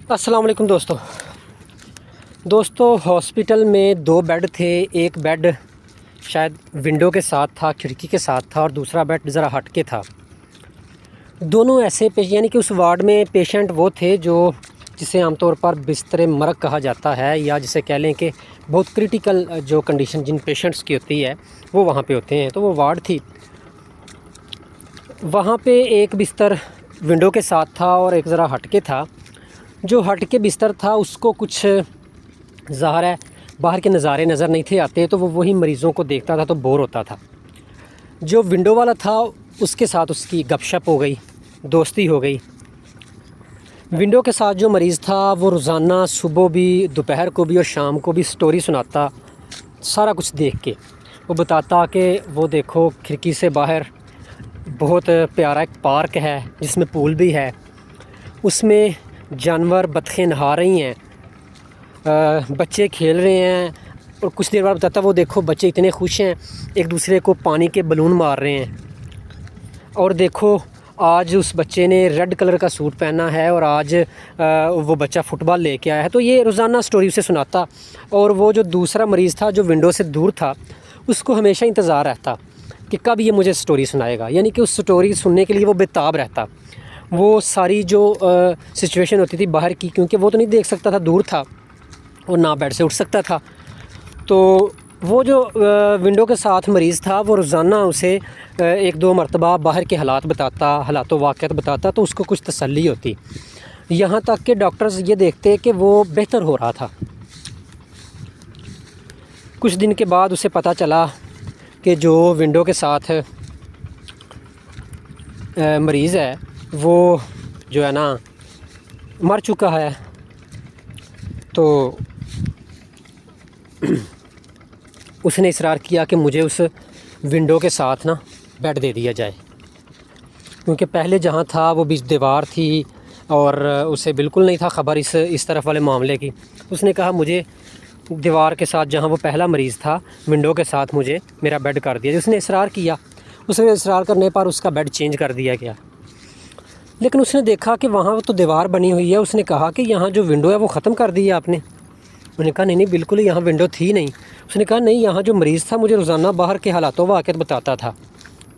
अस्सलाम वालेकुम दोस्तों हॉस्पिटल में 2 बेड थे। एक बेड शायद विंडो के साथ था, खिड़की के साथ था, और दूसरा बेड ज़रा हट के था। दोनों ऐसे यानी कि उस वार्ड में पेशेंट वो थे जो जिसे आमतौर पर बिस्तर मरग कहा जाता है, या जिसे कह लें कि बहुत क्रिटिकल जो कंडीशन जिन पेशेंट्स की होती है वो वहाँ पे होते हैं। तो वो वार्ड थी, वहाँ पे एक बिस्तर विंडो के साथ था और एक ज़रा हट के था। जो हट के बिस्तर था उसको कुछ ज़ाहिर है बाहर के नज़ारे नज़र नहीं थे आते, तो वो वही मरीज़ों को देखता था तो बोर होता था। जो विंडो वाला था उसके साथ उसकी गपशप हो गई, दोस्ती हो गई। विंडो के साथ जो मरीज़ था वो रोज़ाना सुबह भी, दोपहर को भी और शाम को भी स्टोरी सुनाता, सारा कुछ देख के। वो बताता कि वो देखो खिड़की से बाहर बहुत प्यारा एक पार्क है जिसमें पूल भी है, उसमें जानवर बतखें नहा रही हैं, बच्चे खेल रहे हैं। और कुछ देर बाद बताता वो देखो बच्चे इतने खुश हैं, एक दूसरे को पानी के बलून मार रहे हैं। और देखो आज उस बच्चे ने रेड कलर का सूट पहना है और आज वो बच्चा फ़ुटबॉल लेके आया है। तो ये रोज़ाना स्टोरी उसे सुनाता। और वो जो दूसरा मरीज़ था जो विंडो से दूर था, उसको हमेशा इंतज़ार रहता कि कब ये मुझे स्टोरी सुनाएगा, यानी कि उस स्टोरी सुनने के लिए वो बेताब रहता। वो सारी जो सिचुएशन होती थी बाहर की, क्योंकि वो तो नहीं देख सकता था, दूर था और ना बेड से उठ सकता था, तो वो जो विंडो के साथ मरीज़ था वो रोज़ाना उसे 1-2 मरतबा बाहर के हालात बताता, हालात वाक़यात बताता, तो उसको कुछ तसल्ली होती। यहाँ तक कि डॉक्टर्स ये देखते कि वो बेहतर हो रहा था। कुछ दिन के बाद उसे पता चला कि जो विंडो के साथ मरीज़ है वो जो है ना मर चुका है। तो उसने इसरार किया कि मुझे उस विंडो के साथ ना बेड दे दिया जाए, क्योंकि पहले जहाँ था वो बीच दीवार थी और उसे बिल्कुल नहीं था ख़बर इस तरफ वाले मामले की। उसने कहा मुझे दीवार के साथ, जहाँ वो पहला मरीज़ था, विंडो के साथ मुझे मेरा बेड कर दिया। उसने इसरार किया, उसने इसरार करने पर उसका बेड चेंज कर दिया गया। लेकिन उसने देखा कि वहाँ तो दीवार बनी हुई है। उसने कहा कि यहाँ जो विंडो है वो ख़त्म कर दी है आपने। उन्होंने कहा नहीं बिल्कुल यहाँ विंडो थी नहीं। उसने कहा नहीं, यहाँ जो मरीज़ था मुझे रोज़ाना बाहर के हालातों वाक़यात बताता था।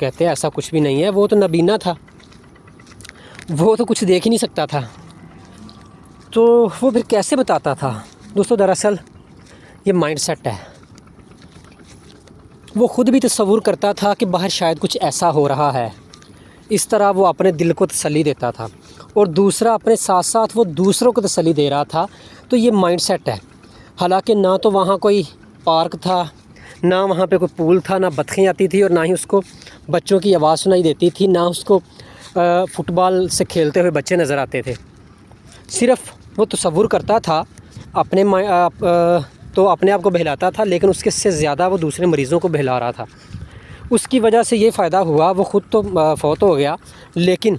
कहते ऐसा कुछ भी नहीं है, वो तो नबीना था, वो तो कुछ देख ही नहीं सकता था, तो वो फिर कैसे बताता था। दोस्तों दरअसल ये माइंड सेट है। वो ख़ुद भी तसव्वुर करता था कि बाहर शायद कुछ ऐसा हो रहा है, इस तरह वो अपने दिल को तसल्ली देता था, और दूसरा अपने साथ साथ वो दूसरों को तसल्ली दे रहा था। तो ये माइंड सेट है। हालांकि ना तो वहाँ कोई पार्क था, ना वहाँ पे कोई पूल था, ना बतखें आती थी, और ना ही उसको बच्चों की आवाज़ सुनाई देती थी, ना उसको फ़ुटबॉल से खेलते हुए बच्चे नज़र आते थे। सिर्फ़ वो तसव्वुर करता था, तो अपने आप को बहलाता था, लेकिन उसके से ज़्यादा वो दूसरे मरीज़ों को बहला रहा था। उसकी वजह से ये फ़ायदा हुआ, वो ख़ुद तो फौत हो गया, लेकिन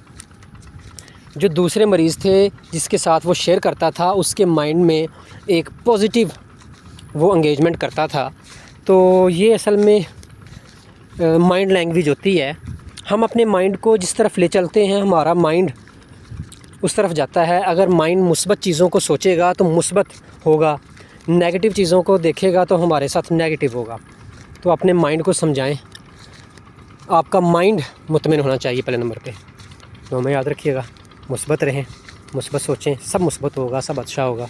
जो दूसरे मरीज़ थे जिसके साथ वो शेयर करता था उसके माइंड में एक पॉजिटिव वो एंगेजमेंट करता था। तो ये असल में माइंड लैंग्वेज होती है। हम अपने माइंड को जिस तरफ ले चलते हैं हमारा माइंड उस तरफ जाता है। अगर माइंड मुस्बत चीज़ों को सोचेगा तो मुस्बत होगा, नेगेटिव चीज़ों को देखेगा तो हमारे साथ नेगेटिव होगा। तो अपने माइंड को समझाएं। आपका माइंड मुतमिन होना चाहिए पहले नंबर पे। तो हमें याद रखिएगा, मुस्बत रहें, मुस्बत सोचें, सब मुस्बत होगा, सब अच्छा होगा।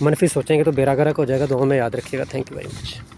मनफी सोचेंगे तो बेड़ा गर्क हो जाएगा। तो हमें याद रखिएगा। Thank you very much.